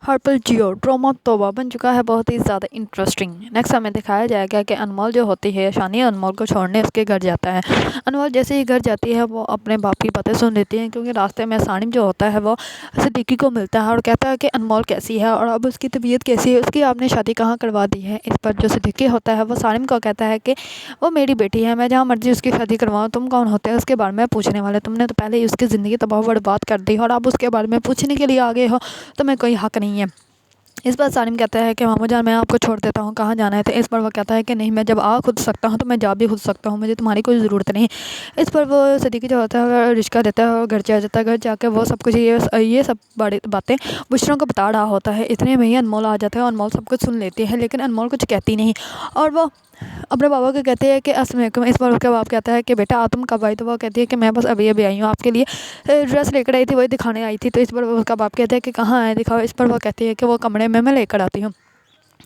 हर्पल जियो drama तौबा बन चुका है बहुत ही ज़्यादा इंटरेस्टिंग। नेक्स्ट हमें दिखाया जाएगा कि अनमोल जो होती है, शानी अनमोल को छोड़ने उसके घर जाता है। अनमोल जैसे ही घर जाती है वो अपने बाप की बातें सुन लेती है, क्योंकि रास्ते में सानिम जो होता है वो सिद्दीकी को मिलता है और कहता है कि अनमोल कैसी है और अब उसकी तबीयत कैसी है, उसकी आपने शादी कहाँ करवा दी है। इस पर जो सिद्दीकी होता है वो सानिम को कहता है कि वो मेरी बेटी है, मैं जहाँ मर्जी उसकी शादी करवाऊँ, तुम कौन होते हैं उसके बारे में पूछने वाले, तुमने तो पहले ही उसकी ज़िंदगी तबाह बर्बाद कर दी और अब उसके बारे में पूछने के लिए आ गए हो, तुम्हें कोई हक नहीं है। इस पर सानिम कहता है कि मामू जान मैं आपको छोड़ देता हूँ, कहाँ जाना है। तो इस पर वो कहता है कि नहीं, मैं जब आ खुद सकता हूँ तो मैं जा भी खुद सकता हूँ, मुझे तुम्हारी कोई ज़रूरत नहीं। इस पर वो सिद्दीकी जो होता है वो रिश्का देता है और घर जा जाता है। घर जाकर वो सब कुछ ये सब बड़ी बातें बुशरा को बता रहा होता है। इतने में ही अनमोल आ जाता है, अनमोल सब कुछ सुन लेती है, लेकिन अनमोल कुछ कहती नहीं और वो अपने पापा को कहते हैं कि अस्सलाम वालेकुम। इस पर उसका बाप कहता है कि बेटा आ तुम कब आई। तो वो कहती है कि मैं बस अभी अभी आई हूँ, आपके लिए ड्रेस लेकर आई थी, वही दिखाने आई थी। तो इस पर उसका बाप कहता है कि कहाँ है, दिखाओ। इस पर वो कहती है कि वो कमरे में मैं लेकर आती हूँ।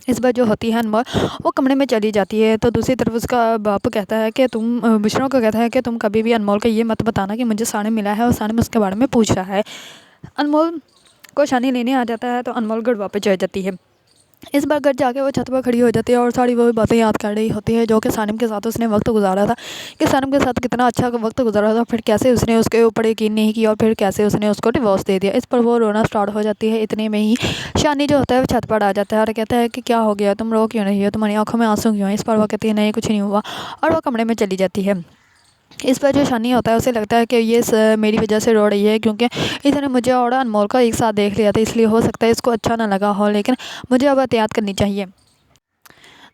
इस बार जो होती है अनमोल वो कमरे में चली जाती है। तो दूसरी तरफ उसका बाप कहता है कि तुम बुशरा को कहता है कि तुम कभी भी अनमोल को ये मत बताना कि मुझे सानिम मिला है और सानिम उसके बारे में पूछ रहा है। अनमोल को शानी लेने आ जाता है तो अनमोल घर वापस चली जाती है। इस बार घर जाके वो छत पर खड़ी हो जाती है और सारी वो बातें याद कर रही होती है जो कि सानिम के साथ उसने वक्त गुजारा था, कि सानिम के साथ कितना अच्छा वक्त गुजारा था, फिर कैसे उसने उसके ऊपर यकीन नहीं किया और फिर कैसे उसने उसको डिवोर्स दे दिया। इस पर वो रोना स्टार्ट हो जाती है। इतने में ही शानी जो होता है वो छत पर आ जाता है और कहता है कि क्या हो गया, तुम रो क्यों नहीं हो, तुम्हारी आंखों में आंसू क्यों हैं। इस पर वो कहती है नहीं कुछ नहीं हुआ और वो कमरे में चली जाती है। इस पर जो शानी होता है उसे लगता है कि ये मेरी वजह से रो रही है, क्योंकि इसने मुझे और अनमोल को एक साथ देख लिया था, इसलिए हो सकता है इसको अच्छा ना लगा हो, लेकिन मुझे अब एहतियात करनी चाहिए।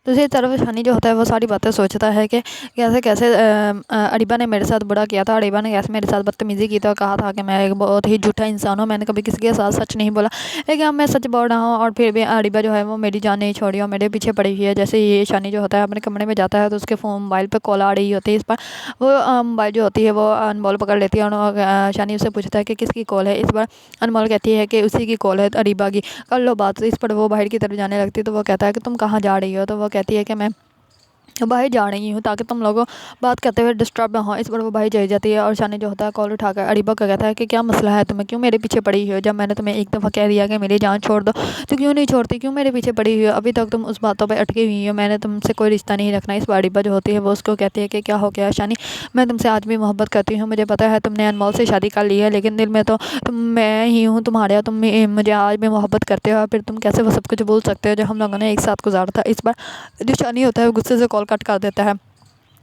दूसरी तरफ शानी जो होता है वो सारी बातें सोचता है कि कैसे कैसे अरीबा ने मेरे साथ बुरा किया था, अरीबा ने कैसे मेरे साथ बदतमीज़ी की तो कहा था कि मैं एक बहुत ही झूठा इंसान हूँ, मैंने कभी किसी के साथ सच नहीं बोला, लेकिन अब मैं सच बोल रहा हूँ और फिर भी अरीबा जो है वो मेरी जान नहीं छोड़ी और मेरे पीछे पड़ी हुई है। जैसे ये शानी जो होता है अपने कमरे में जाता है तो उसके फ़ोन मोबाइल पर कॉल आ रही होती है। इस पर वो मोबाइल जो होती है वो अनमोल पकड़ लेती है और शानी उससे पूछता है कि किसकी कॉल है। इस बार अनमोल कहती है कि उसी की कॉल है, अरीबा की, कर लो बात। इस पर वो बाहर की तरफ जाने लगती है तो वो कहता है कि तुम कहाँ जा रही हो। तो वो कहती है कि मैं बाहर जा रही हूँ ताकि तुम लोगों बात करते हुए डिस्टर्ब ना हो। इस पर वो बाहर चली जाती है और शानी जो होता है कॉल उठाकर अरीबा को कहता है कि क्या मसला है, तुम्हें क्यों मेरे पीछे पड़ी हुई हो, जब मैंने तुम्हें एक दफ़ा कह दिया कि मेरी जान छोड़ दो तो क्यों नहीं छोड़ती, क्यों मेरे पीछे पड़ी हुई हो, अभी तक तुम उस बातों पर अटकी हुई हो, मैंने तुमसे कोई रिश्ता नहीं रखना। इस पर अरीबा जो होती है वो उसको कहती है कि क्या हो गया शानी, मैं तुमसे आज भी मोहब्बत करती हूँ, मुझे पता है तुमने अनमोल से शादी कर ली है, लेकिन दिल में तो मैं ही हूँ तुम्हारे, तुम मुझे आज भी मोहब्बत करते हो, फिर तुम कैसे वो सब कुछ भूल सकते हो जो हम लोगों ने एक साथ गुजारा था। इस बार जो शानी होता है वो गुस्से से कॉल कट कर देता है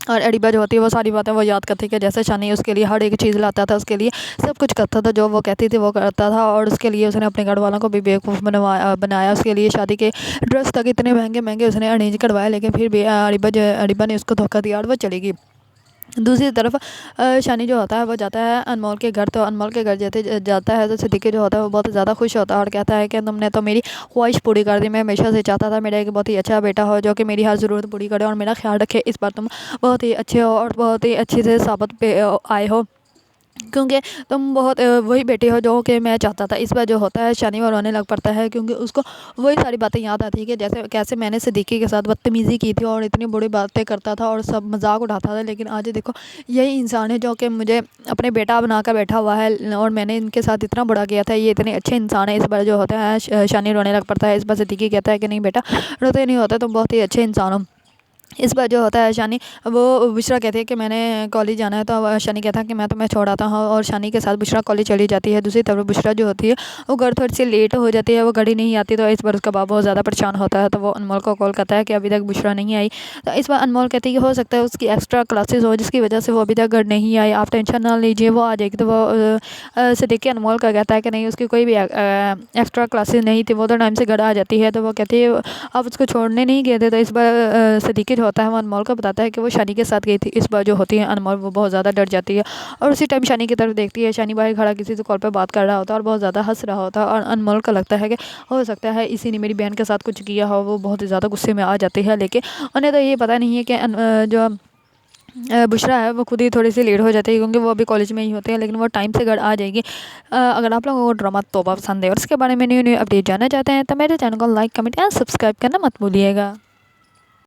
और अरीबा जो होती है वो सारी बातें वो याद करती है कि जैसे शानी उसके लिए हर एक चीज़ लाता था, उसके लिए सब कुछ करता था, जो वो कहती थी वो करता था और उसके लिए उसने अपने घर वालों को भी बेवकूफ़ बनाया। उसके लिए शादी के ड्रेस तक इतने महंगे महंगे उसने अरेंज करवाए, लेकिन फिर भी अरीबा ने उसको धोखा दिया और वो चली गई। दूसरी तरफ शानी जो होता है वो जाता है अनमोल के घर। तो अनमोल के घर जाता है तो सिद्दीकी जो होता है वो बहुत ज़्यादा खुश होता है और कहता है कि तुमने तो मेरी ख्वाहिश पूरी कर दी, मैं हमेशा से चाहता था मेरा एक बहुत ही अच्छा बेटा हो जो कि मेरी हर ज़रूरत पूरी करे और मेरा ख्याल रखे। इस बार तुम बहुत ही अच्छे हो और बहुत ही अच्छे से साबित पे आए हो, क्योंकि तुम बहुत वही बेटे हो जो कि मैं चाहता था। इस बार जो होता है शानी वो रोने लग पड़ता है, क्योंकि उसको वही सारी बातें याद आती है कि जैसे कैसे मैंने सिद्दीकी के साथ बदतमीज़ी की थी और इतनी बुरी बातें करता था और सब मजाक उड़ाता था, लेकिन आज देखो यही इंसान है जो कि मुझे अपने बेटा बनाकर बैठा हुआ है और मैंने इनके साथ इतना बुरा किया था, ये इतने अच्छे इंसान है। इस बार जो होता है शानी रोने लग पड़ता है। इस बार सिद्दीकी कहता है कि नहीं बेटा, रोते नहीं होता, तुम बहुत ही अच्छे इंसान हो। इस बार जो होता है शानी वो बुशरा कहती है कि मैंने कॉलेज जाना है, तो शानी कहता है कि मैं तुम्हें छोड़ आता हूँ और शानी के साथ बुशरा कॉलेज चली जाती है। दूसरी तरफ बुशरा जो होती है वो घर थोड़ी सी लेट हो जाती है, वो घड़ी नहीं आती, तो इस बार उसका बाप बहुत ज़्यादा परेशान होता है। तो वो अनमोल को कॉल करता है कि अभी तक बुशरा नहीं आई। तो इस बार अनमोल कहती है कि हो सकता है उसकी एक्स्ट्रा क्लासेस हो जिसकी वजह से वो अभी तक घर नहीं आई, आप टेंशन ना लीजिए वो आ जाएगी। तो वो सिद्दीकी अनमोल का कहता है कि नहीं उसकी कोई भी एक्स्ट्रा क्लासेस नहीं थी, वो तो टाइम से घर आ जाती है। तो वो कहती है आप उसको छोड़ने नहीं गए थे। तो इस बार सिद्दीकी जो होता है वो अनमोल को बताता है कि वो शानी के साथ गई थी। इस बार जो होती है अनमोल वो बहुत ज़्यादा डर जाती है और उसी टाइम शानी की तरफ देखती है। शानी बाहर खड़ा किसी से कॉल पर बात कर रहा होता है और बहुत ज़्यादा हंस रहा होता है और अनमोल को लगता है कि हो सकता है इसी ने मेरी बहन के साथ कुछ किया हो। वो बहुत ही ज़्यादा गुस्से में आ जाती है, लेकिन उन्हें तो ये पता नहीं है कि जो बुशरा है वो खुद ही थोड़ी सी लेट हो जाती है, क्योंकि वो अभी कॉलेज में ही होते हैं, लेकिन वो टाइम से घर आ जाएगी। अगर आप लोगों को ड्रामा तौबा पसंद है और इसके बारे में न्यू न्यू अपडेट जानना चाहते हैं तो मेरे चैनल को लाइक कमेंट एंड सब्सक्राइब करना मत भूलिएगा।